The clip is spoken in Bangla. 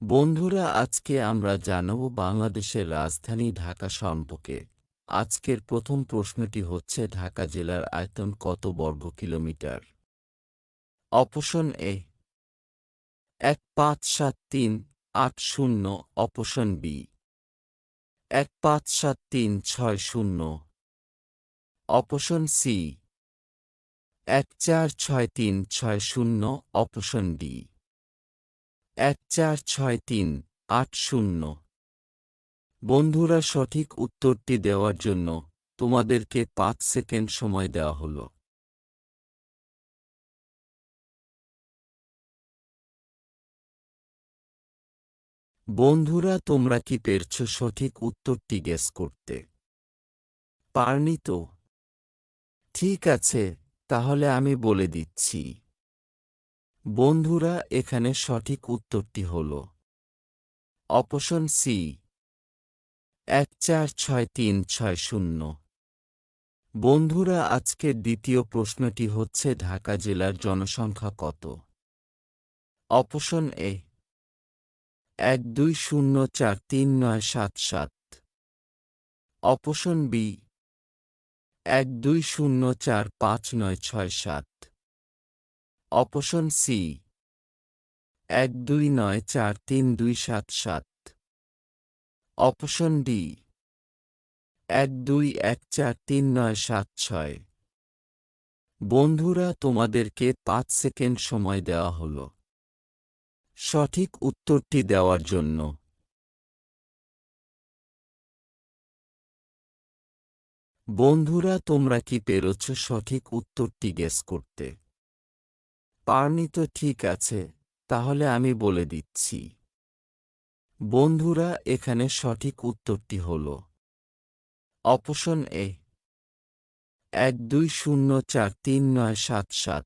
বন্ধুরা, আজকে আমরা জানব বাংলাদেশের রাজধানী ঢাকা সম্পর্কে। আজকের প্রথম প্রশ্নটি হচ্ছে, ঢাকা জেলার আয়তন কত বর্গ kilometre? Option A ১৫৭৩৮০, option B ১৫৭৩৬০, option C ১৪৬৩৬০, option D ১৪৬৩৮০। বন্ধুরা, সঠিক উত্তরটি দেওয়ার জন্য তোমাদেরকে ৫ সেকেন্ড সময় দেওয়া হলো। বন্ধুরা, তোমরা কি পেরেছ সঠিক উত্তরটি গেস করতে? পারনি তো? ঠিক আছে, তাহলে আমি বলে দিচ্ছি। বন্ধুরা, এখানে সঠিক উত্তরটি হল অপশন সি ১৪৬৩৬০। বন্ধুরা, আজকের দ্বিতীয় প্রশ্নটি হচ্ছে, ঢাকা জেলার জনসংখ্যা কত? Option A ১২০৪৩৯৭৭, option B ১২০৪৫৯৬৭, option C ১২৯৪৩২৭৭, option D ১২১৪৩৯৭৬। বন্ধুরা, তোমাদেরকে ৫ সেকেন্ড সময় দেওয়া হলো সঠিক উত্তরটি দেওয়ার জন্য। বন্ধুরা, তোমরা কি পেরেছ সঠিক উত্তরটি গেস করতে? পারনি তো? ঠিক আছে, তাহলে আমি বলে দিচ্ছি। বন্ধুরা, এখানে সঠিক উত্তরটি হল অপশন এ ১২০৪৩৯৭৭,